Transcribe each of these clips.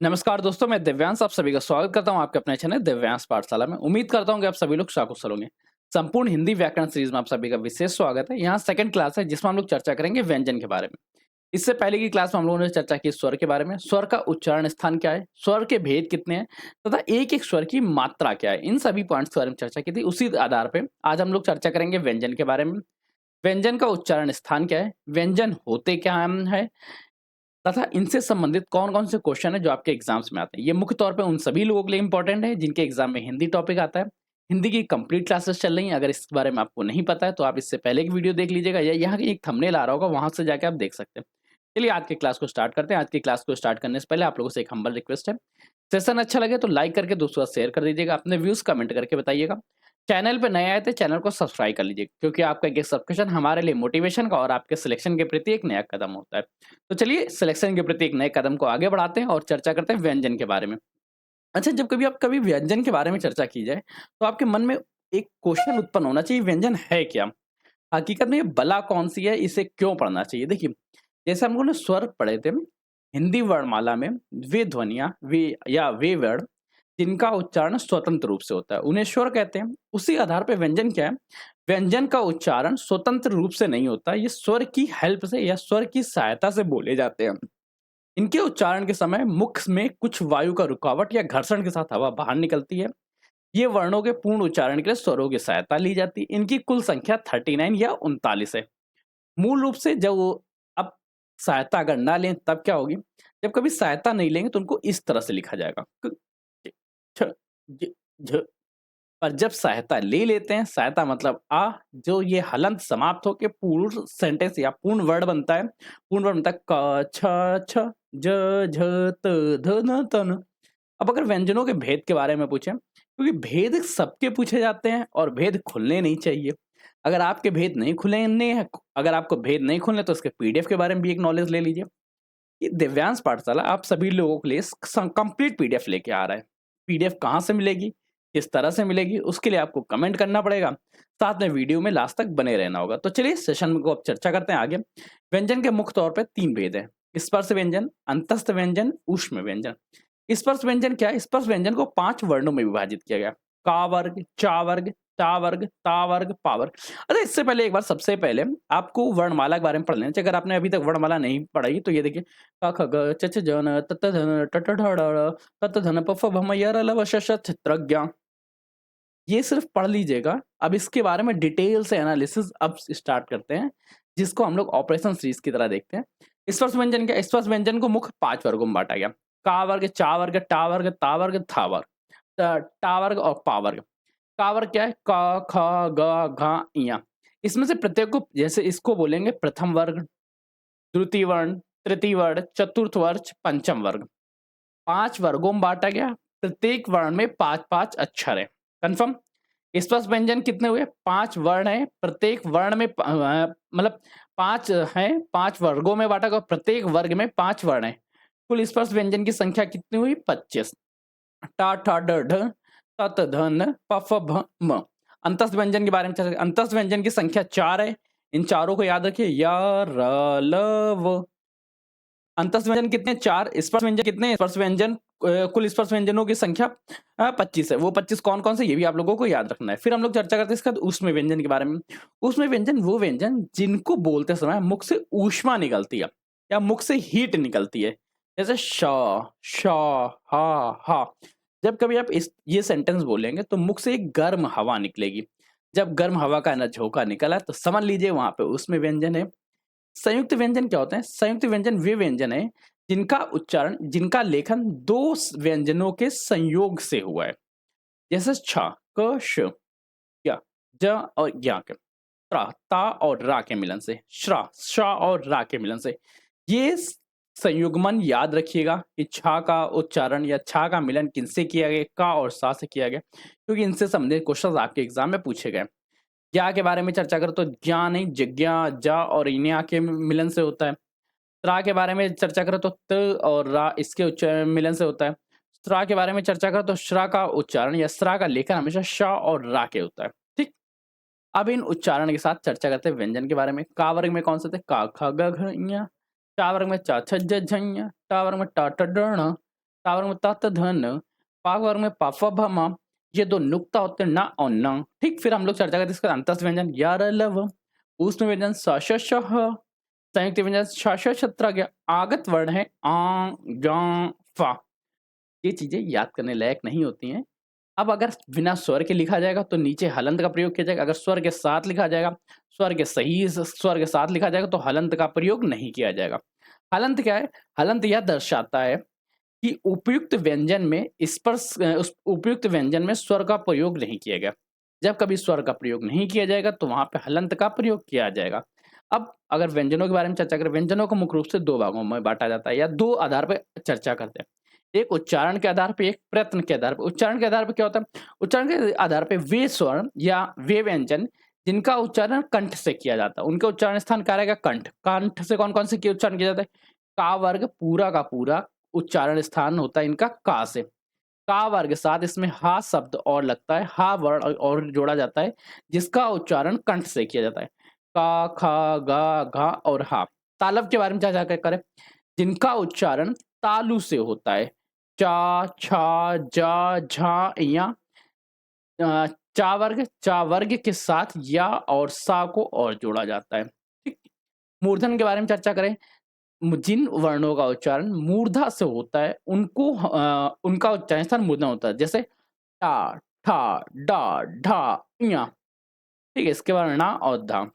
नमस्कार दोस्तों, मैं दिव्यांश आप सभी का स्वागत करता हूं आपके अपने चैनल दिव्यांश पाठशाला में। उम्मीद करता हूं कि आप सभी लोग शाकुशल होंगे। संपूर्ण हिंदी व्याकरण सीरीज में आप सभी का विशेष स्वागत है। यहाँ सेकंड क्लास है जिसमें हम लोग चर्चा करेंगे व्यंजन के बारे में। इससे पहले की क्लास में हम लोगों ने चर्चा की स्वर के बारे में, स्वर का उच्चारण स्थान क्या है, स्वर के भेद कितने हैं तथा एक एक स्वर की मात्रा क्या है। इन सभी पॉइंट्स के बारे में चर्चा की थी। उसी आधार पर आज हम लोग चर्चा करेंगे व्यंजन के बारे में। व्यंजन का उच्चारण स्थान क्या है, व्यंजन होते क्या है तथा इनसे संबंधित कौन-कौन से क्वेश्चन हैं जो आपके एग्जाम्स में आते हैं। ये मुख्य तौर पे उन सभी लोगों के लिए इम्पोर्टेंट है जिनके एग्जाम में हिंदी टॉपिक आता है। हिंदी की कंप्लीट क्लासेस चल रही हैं, अगर इस बारे में आपको नहीं पता है तो आप इससे पहले की वीडियो देख लीजिएगा या यहाँ एक थंबनेल आ रहा होगा, वहाँ से जाके आप देख सकते हैं। चलिए आज की क्लास को स्टार्ट करते हैं। आज की क्लास को स्टार्ट करने से पहले आप लोगों से एक हम्बल रिक्वेस्ट है। सेशन अच्छा लगे तो लाइक करके दोस्तों के साथ शेयर कर दीजिएगा, अपने व्यूज़ कमेंट करके बताइएगा। चैनल पे नए आए थे, चैनल को सब्सक्राइब कर लीजिए क्योंकि आपका एक सब्सक्रिप्शन हमारे लिए मोटिवेशन का और आपके सिलेक्शन के प्रति एक नया कदम होता है। तो चलिए सिलेक्शन के प्रति एक नए कदम को आगे बढ़ाते हैं और चर्चा करते हैं व्यंजन के बारे में। अच्छा, जब कभी आप कभी व्यंजन के बारे में चर्चा की जाए तो आपके मन में एक क्वेश्चन उत्पन्न होना चाहिए, व्यंजन है क्या? हकीकत में ये बला कौन-सी है? इसे क्यों पढ़ना चाहिए? देखिए, जैसे हम लोगों ने स्वर पढ़े थे, हिंदी वर्णमाला में वे ध्वनियाँ वे वर्ण जिनका उच्चारण स्वतंत्र रूप से होता है, उन्हें स्वर कहते हैं। उसी आधार पे व्यंजन क्या है? व्यंजन का उच्चारण स्वतंत्र रूप से नहीं होता, ये स्वर की हेल्प से या स्वर की सहायता से बोले जाते हैं। इनके उच्चारण के समय मुख में कुछ वायु का रुकावट या घर्षण के साथ हवा बाहर निकलती है। ये वर्णों के पूर्ण उच्चारण के लिए स्वरों की सहायता ली जाती है। इनकी कुल संख्या 39 या 39 है। मूल रूप से जब वो अब सहायता अगर ना लें तब क्या होगी? जब कभी सहायता नहीं लेंगे तो उनको इस तरह से लिखा जाएगा, क, च, छ, ज, झ। पर जब सहायता ले लेते हैं, सहायता मतलब जो ये हलंत समाप्त होके पूर्ण सेंटेंस या पूर्ण वर्ड बनता है। पूर्ण वर्ड बनता है क, छ, छ, ज, झ, त, ध, न, त, न। अब अगर व्यंजनों के भेद के बारे में पूछें, क्योंकि भेद सबके पूछे जाते हैं और भेद खुलने नहीं चाहिए। अगर आपके भेद नहीं खुलेंगे, अगर आपको भेद नहीं खुलने तो इसके पीडीएफ के बारे में भी एक नॉलेज ले लीजिए। ये दिव्यांश पाठशाला आप सभी लोगों के लिए कंप्लीट पीडीएफ लेके आ रहा है। पीडीएफ कहाँ से मिलेगी, किस तरह से मिलेगी, उसके लिए आपको कमेंट करना पड़ेगा। साथ में वीडियो में लास्ट तक बने रहना होगा। तो चलिए सेशन को अब चर्चा करते हैं आगे। व्यंजन के मुख्य तौर पर 3 भेद हैं: स्पर्श व्यंजन, अंतस्थ व्यंजन, ऊष्म व्यंजन। स्पर्श व्यंजन क्या है? स्पर्श व्यंजन को 5 वर्णों में विभाजित किया गया। का वर्ग, चा वर्ग, टा वर्ग, ता वर्ग, पा वर्ग। अच्छा, इससे पहले एक बार सबसे पहले आपको वर्णमाला के बारे में पढ़ लेना चाहिए। अगर आपने अभी तक वर्णमाला नहीं पढ़ी तो ये देखिए, क, ख, ग, च, छ, ज, न, त, थ, ध, न, ट, ठ, ड, ढ़, त, थ, ध, न, प, फ, भ, म, य, र, ल, व, श, श, छ, त्र, ज्ञ। ये सिर्फ पढ़ लीजिएगा। अब इसके बारे में डिटेल से एनालिसिस अब स्टार्ट करते हैं, जिसको हम लोग ऑपरेशन सीरीज की तरह देखते हैं। स्पर्श व्यंजन क्या? स्पर्श व्यंजन को मुख्य 5 वर्गों में बांटा गया। का वर्ग, चा वर्ग, टा वर्ग, ता वर्ग, था वर्ग। टा वर्ग और पा वर्ग। का वर्ग क्या है? क, ख, ग, घ, ञ। इसमें से प्रत्येक को, जैसे इसको बोलेंगे प्रथम वर्ग, द्वितीय वर्ण, तृतीय वर्ण, चतुर्थ वर्ग, पंचम वर्ग। 5 वर्गों में बांटा गया। प्रत्येक वर्ण में 5-5 अक्षर है। कन्फर्म? स्पर्श व्यंजन कितने हुए? 5 वर्ण हैं। प्रत्येक वर्ण में मतलब 5 हैं, 5 वर्गों में बाँटा गया, प्रत्येक वर्ग में 5 वर्ण हैं। कुल स्पर्श व्यंजन की संख्या कितनी हुई? 25। टा, ठा, ड, ढ, त, थ, ध, न, प, फ, भ, म। अंतस्थ व्यंजन के बारे में चर्चा। अंतस्थ व्यंजन की संख्या 4 है। इन चारों को याद रखिए, य, र, ल, व। अंतस्थ व्यंजन कितने? 4। स्पर्श व्यंजन कितने? स्पर्श व्यंजन कुल स्पर्श व्यंजनों की संख्या 25 है। वो 25 कौन-कौन से, ये भी आप लोगों को याद रखना है। फिर हम लोग चर्चा करते हैं इसके बाद ऊष्म व्यंजन के बारे में। ऊष्म व्यंजन वो व्यंजन जिनको बोलते समय मुख से ऊष्मा निकलती है या मुख से हीट निकलती है। जैसे श, श, हा, हा। जब कभी आप ये सेंटेंस बोलेंगे तो मुख से एक गर्म हवा निकलेगी। जब गर्म हवा का ना झोंका निकला तो समझ लीजिए वहाँ पे ऊष्म व्यंजन है। संयुक्त व्यंजन क्या होते हैं? संयुक्त व्यंजन वे व्यंजन हैं जिनका उच्चारण, जिनका लेखन 2 व्यंजनों के संयोग से हुआ है। जैसे छ, क, श, य, ज और ज्ञ के, त्र, ता और रा के मिलन से, श्रा, शा और रा के मिलन से। ये संयुग्मन याद रखिएगा कि छा का उच्चारण या छा का मिलन किनसे किया गया, का और सा से किया गया, क्योंकि इनसे संबंधित क्वेश्चन आपके एग्जाम में पूछे गए। ज्ञा के बारे में चर्चा करें तो ज्ञा नहीं, जिज्ञा, जा और इन्या के मिलन से होता है। त्रा के बारे में चर्चा करें तो त और रा इसके मिलन से होता है। स्त्रा के बारे में चर्चा करें तो श्रा का उच्चारण या स्रा का लेखन हमेशा शा और रा के होता है। ठीक। अब इन उच्चारण के साथ चर्चा करते हैं व्यंजन के बारे में। का वर्ग में कौन से थे? का, ख, ग, घ, ञ। चा वर्ग में चा, छ, ज, झ, ञ। टा वर्ग में टा, ठ, ड, ण। ता वर्ग में त, त, ध, न, पा वर्ग में प, फ, भ, म, ये 2 नुक्ता होते हैं न और न। ठीक, फिर हम लोग चर्चा करते हैं इसका अंतस्थ व्यंजन य, र, ल, व, ऊष्म व्यंजन स, श, श, ह, संयुक्त व्यंजन श, श, छत्रा गया, आगत वर्ण है आ, ज, फ। ये चीज़ें याद करने लायक नहीं होती हैं। अब अगर बिना स्वर के लिखा जाएगा तो नीचे हलंत का प्रयोग किया जाएगा, अगर स्वर के साथ लिखा जाएगा, स्वर के साथ लिखा जाएगा तो हलंत का प्रयोग नहीं किया जाएगा। हलंत क्या है? हलंत यह दर्शाता है कि उस उपयुक्त व्यंजन में स्वर का प्रयोग नहीं किया गया। जब कभी स्वर का प्रयोग नहीं किया जाएगा तो वहाँ पे हलंत का प्रयोग किया जाएगा। अब अगर व्यंजनों के बारे में चर्चा करें, व्यंजनों को मुख्य रूप से 2 भागों में बाँटा जाता है या 2 आधार पे चर्चा करते हैं। एक उच्चारण के आधार पे, एक प्रयत्न के आधार पे। उच्चारण के आधार पे क्या होता है? उच्चारण के आधार पे वे स्वर्ण या वे व्यंजन जिनका उच्चारण कंठ से किया जाता है, उनका उच्चारण स्थान क्या रहेगा? कंठ। कंठ से कौन-कौन से के उच्चारण किया जाता है? का वर्ग पूरा का पूरा उच्चारण स्थान होता है इनका का से। का वर्ग के साथ इसमें हा शब्द और लगता है, हा वर्ण और जोड़ा जाता है, जिसका उच्चारण कंठ से किया जाता है। का, खा, गा, घा और हा। तालव के बारे में क्या करें? जिनका उच्चारण तालु से होता है। चा, छा, जा, झा, या चा वर्ग के साथ या और सा को और जोड़ा जाता है। ठीक? मूर्धन के बारे में चर्चा करें, जिन वर्णों का उच्चारण मूर्धा से होता है उनका उच्चारण स्थान मूर्धन होता है, जैसे टा, ठा, डा, ढा, इया। ठीक है, इसके बाद णा और धा।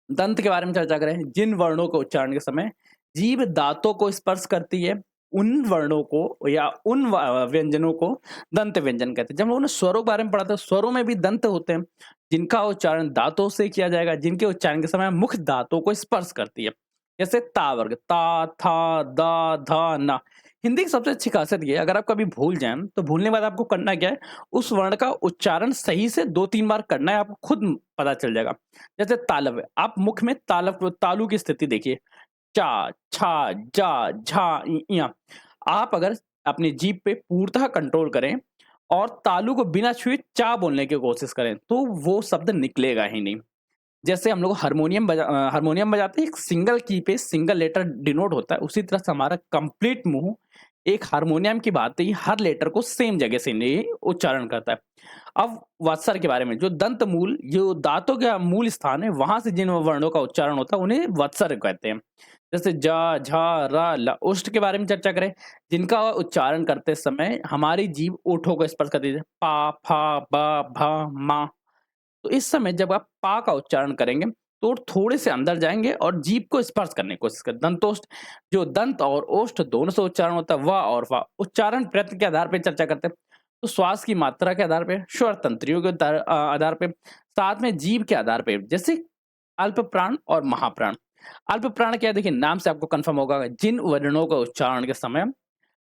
दंत के बारे में चर्चा करें, जिन वर्णों को उच्चारण के समय जीभ दांतों को स्पर्श करती है, उन वर्णों को या उन व्यंजनों को दंत व्यंजन कहते हैं। जब हम लोगों ने स्वरों के बारे में पढ़ा था, स्वरों में भी दंत होते हैं, जिनका उच्चारण दांतों से किया जाएगा, जिनके उच्चारण के समय मुख दांतों को स्पर्श करती है। जैसे ता वर्ग, ता, था, दा, धा, ना। हिंदी की सबसे अच्छी खासियत ये है, अगर आप कभी भूल जाएँ, तो भूलने के बाद आपको करना क्या है, उस वर्ण का उच्चारण सही से 2-3 बार करना है, आपको खुद पता चल जाएगा। जैसे तालव है, आप मुख में तालु की स्थिति देखिए, चा, छा, जा, झा, इया। आप अगर अपनी जीभ पे पूर्णतः कंट्रोल करें और तालु को बिना छुए चा बोलने की कोशिश करें, तो वो शब्द निकलेगा ही नहीं। जैसे हम लोग हारमोनियम बजाते हैं, एक सिंगल की पे सिंगल लेटर डिनोट होता है, उसी तरह से हमारा कंप्लीट मुंह एक हारमोनियम की भांति ही हर लेटर को सेम जगह से नहीं उच्चारण करता है। अब वत्सर के बारे में, जो दांतों का मूल स्थान है, वहां से जिन वर्णों का उच्चारण होता है उन्हें वत्सर कहते हैं। जैसे जा, झा, रा, ला। ओष्ठ के बारे में चर्चा करें, जिनका उच्चारण करते समय हमारी जीभ ओठों को स्पर्श करती है, पा, फा, बा, भा, मा। तो इस समय जब आप पा का उच्चारण करेंगे तो थोड़े से अंदर जाएंगे और जीभ को स्पर्श करने की कोशिश करें। दंतोष्ठ, जो दंत और ओष्ठ दोनों से उच्चारण होता है, वा और वा। उच्चारण प्रयत्न के आधार पर चर्चा करते हैं, तो श्वास की मात्रा के आधार पे, स्वर तंत्रियों के आधार पे, साथ में जीभ के आधार पे, जैसे अल्प प्राण और महाप्राण। अल्प प्राण क्या है? देखिए, नाम से आपको कंफर्म होगा, जिन वर्णों का उच्चारण के समय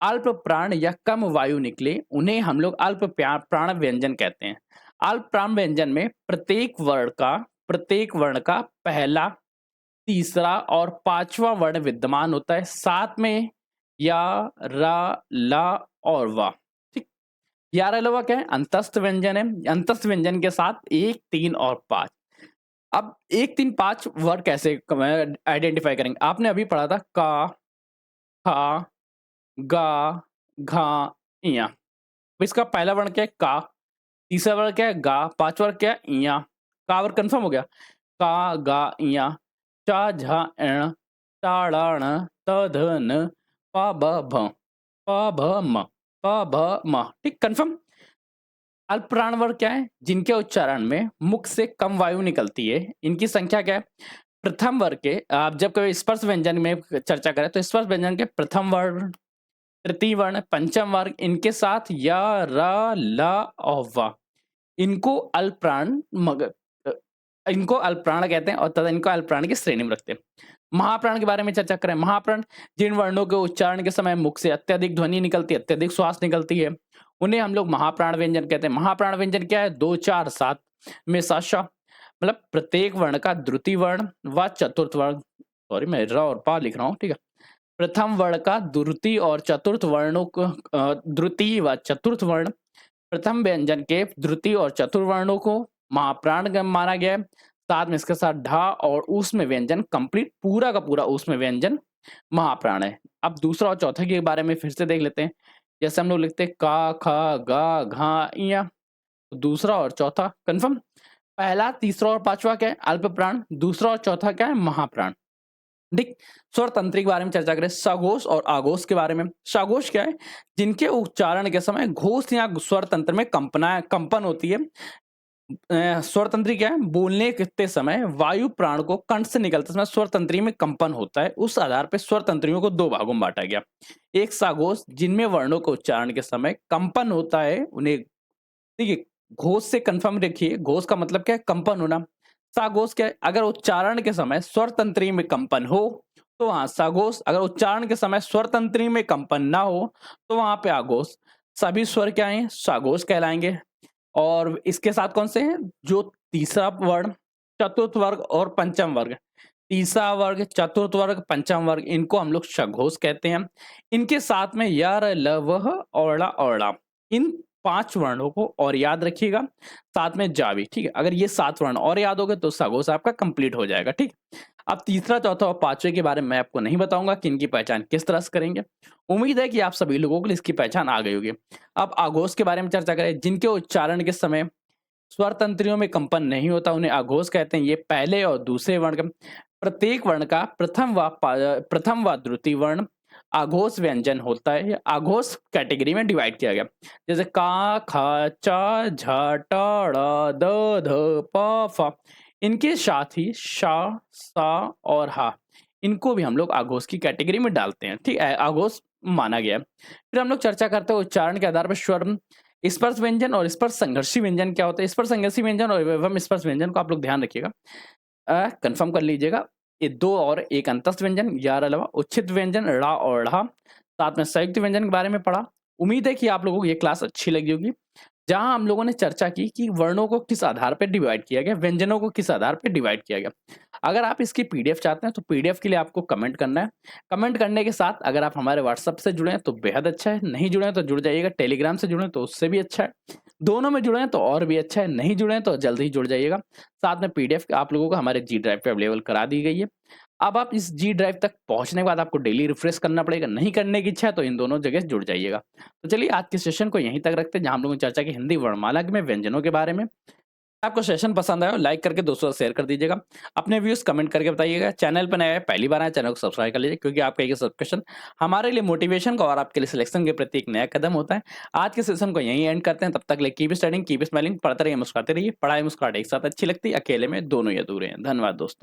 अल्प प्राण या कम वायु निकले, उन्हें हम लोग प्राण व्यंजन कहते हैं। अल्प प्राण व्यंजन में प्रत्येक वर्ण का पहला, तीसरा और पांचवा वर्ण विद्यमान होता है, साथ में या, रा, ला और वा। ठीक, यार अलावा क्या है? अंतस्थ व्यंजन है। अंतस्थ व्यंजन के साथ 1, 3 और 5। अब 1, 3, 5 वर्ड कैसे आइडेंटिफाई करेंगे? आपने अभी पढ़ा था का, खा, गा, घा, इया। तो इसका पहला वर्ण क्या है? का। तीसरा वर्ण क्या है? गा। पांचवा वर्ण क्या है? इया। का वर्ग कंफर्म हो गया। का, गा, इया। चा, झा, एण, टा, ड़ा, ण, त, ध, न, पा, ब, भ, प, भ, म, प, भ, म। ठीक, कंफर्म। अल्प प्राण वर्ग क्या है? जिनके उच्चारण में मुख से कम वायु निकलती है। इनकी संख्या क्या है? प्रथम वर्ग के, आप जब कभी स्पर्श व्यंजन में चर्चा करें तो स्पर्श व्यंजन के प्रथम वर्ण, तृतीय वर्ण, पंचम वर्ग, इनके साथ या, रा, ला और वा, इनको अल्पप्राण इनको अल्पप्राण कहते हैं और तथा इनको अल्पप्राण की श्रेणी में रखते हैं। महाप्राण के बारे में चर्चा करें, महाप्राण जिन वर्णों के उच्चारण के समय मुख से अत्यधिक ध्वनि निकलती है, अत्यधिक श्वास निकलती है, उन्हें हम लोग महाप्राण व्यंजन कहते हैं। महाप्राण व्यंजन क्या है? 2, 4, 7 में साशा, मतलब प्रत्येक वर्ण का द्वितीय वर्ण व चतुर्थ वर्ण, सॉरी मैं र और पा लिख रहा हूँ, ठीक है। प्रथम वर्ण का द्वितीय और चतुर्थ वर्णों को द्वितीय व चतुर्थ वर्ण, प्रथम व्यंजन के द्वितीय और चतुर्थ वर्णों को महाप्राण माना गया है। साथ में इसके साथ ढा और ऊष्म व्यंजन, कंप्लीट पूरा का पूरा ऊष्म व्यंजन महाप्राण है। अब दूसरा और चौथा के बारे में फिर से देख लेते हैं। जैसे हम लोग लिखते हैं का, खा, गा, घा, इया, दूसरा और चौथा कन्फर्म। पहला, तीसरा और पांचवा क्या है? अल्प प्राण। दूसरा और चौथा क्या है? महाप्राण। ठीक। स्वर तंत्री के बारे में चर्चा करें, सघोष और आघोष के बारे में। सघोष क्या है? जिनके उच्चारण के समय घोष या स्वर तंत्र में कंपन होती है। स्वर तंत्री क्या है? बोलने के समय वायु प्राण को कंठ से निकलते समय स्वर तंत्री में कंपन होता है। उस आधार पर स्वर तंत्रियों को दो भागों में बांटा गया। एक साघोष, जिनमें वर्णों को उच्चारण के समय कंपन होता है, उन्हें देखिए घोष से कंफर्म रखिए। घोष का मतलब क्या है? कंपन होना। साघोष क्या है? अगर उच्चारण के समय स्वर तंत्री में कंपन हो तो वहां साघोष, अगर उच्चारण के समय स्वर तंत्री में कंपन ना हो तो वहां पे आघोष। सभी स्वर क्या है? साघोष कहलाएंगे। और इसके साथ कौन से हैं? जो तीसरा वर्ण, चतुर्थ वर्ग और पंचम वर्ग। तीसरा वर्ग, चतुर्थ वर्ग, पंचम वर्ग, इनको हम लोग सघोष कहते हैं। इनके साथ में यार, ल, वह, औड़ा, औड़ा, इन 5 वर्णों को और याद रखिएगा। साथ में जा भी, ठीक है। अगर ये 7 वर्ण और याद हो गए तो सघोष आपका कंप्लीट हो जाएगा, ठीक। अब तीसरा, चौथा और पांचवे के बारे में मैं आपको नहीं बताऊंगा कि इनकी पहचान किस तरह से करेंगे। उम्मीद है कि आप सभी लोगों को इसकी पहचान आ गई होगी। अब आघोष के बारे में चर्चा करें, जिनके उच्चारण के समय स्वर तंत्रियों में कंपन नहीं होता, उन्हें आघोष कहते हैं। ये पहले और दूसरे वर्ण का, प्रत्येक वर्ण का प्रथम व द्वितीय वर्ण आघोष व्यंजन होता है। ये आघोष कैटेगरी में डिवाइड किया गया। जैसे का, खा, चा, झा, टा, ड़ा, द, ध, प, फ। इनके साथ ही शा, सा और हा, इनको भी हम लोग आघोष की कैटेगरी में डालते हैं, ठीक है। आघोष माना गया है। फिर हम लोग चर्चा करते हैं उच्चारण के आधार पर स्वर, स्पर्श व्यंजन और स्पर्श संघर्षी व्यंजन क्या होता है। स्पर्श संघर्षी व्यंजन और एवं स्पर्श व्यंजन को आप लोग ध्यान रखिएगा, कंफर्म कर लीजिएगा। ये 2 और 1 अंतस्थ व्यंजन, यार अलावा उच्छित व्यंजन ड़ा और ढ़ा, साथ में संयुक्त व्यंजन के बारे में पढ़ा। उम्मीद है कि आप लोगों को ये क्लास अच्छी लगी होगी, जहां हम लोगों ने चर्चा की कि वर्णों को किस आधार पर डिवाइड किया गया, व्यंजनों को किस आधार पर डिवाइड किया गया। अगर आप इसकी पीडीएफ चाहते हैं तो पीडीएफ के लिए आपको कमेंट करना है। कमेंट करने के साथ अगर आप हमारे व्हाट्सएप से जुड़े हैं तो बेहद अच्छा है, नहीं जुड़े हैं तो जुड़ जाइएगा। टेलीग्राम से जुड़े हैं तो उससे भी अच्छा है, दोनों में जुड़े हैं तो और भी अच्छा है, नहीं जुड़े हैं तो जल्द ही जुड़ जाइएगा। साथ में पीडीएफ आप लोगों को हमारे जी ड्राइव पे अवेलेबल करा दी गई है। अब आप इस जी ड्राइव तक पहुंचने के बाद आपको डेली रिफ्रेश करना पड़ेगा। नहीं करने की इच्छा है तो इन दोनों जगह जुड़ जाइएगा। तो चलिए आज के सेशन को यहीं तक रखते हैं, जहां हम लोगों ने चर्चा की हिंदी वर्णमाला में व्यंजनों के बारे में। आपको सेशन पसंद आया हो लाइक करके दोस्तों से शेयर कर दीजिएगा। अपने व्यूज कमेंट करके बताइएगा। चैनल पर नया है, पहली बार आए, चैनल को सब्सक्राइब कर लीजिए, क्योंकि आपका ये सब्सक्रिप्शन हमारे लिए मोटिवेशन का और आपके लिए सिलेक्शन के प्रति एक नया कदम होता है। आज के सेशन को यहीं एंड करते हैं, तब तक ले कीप स्टडिंग, कीप स्माइलिंग, पढ़ते रहिए, मुस्कुराते रहिए। पढ़ाई मुस्कुराहट एक साथ अच्छी लगती है, अकेले में दोनों ही अधूरे हैं। धन्यवाद दोस्तों।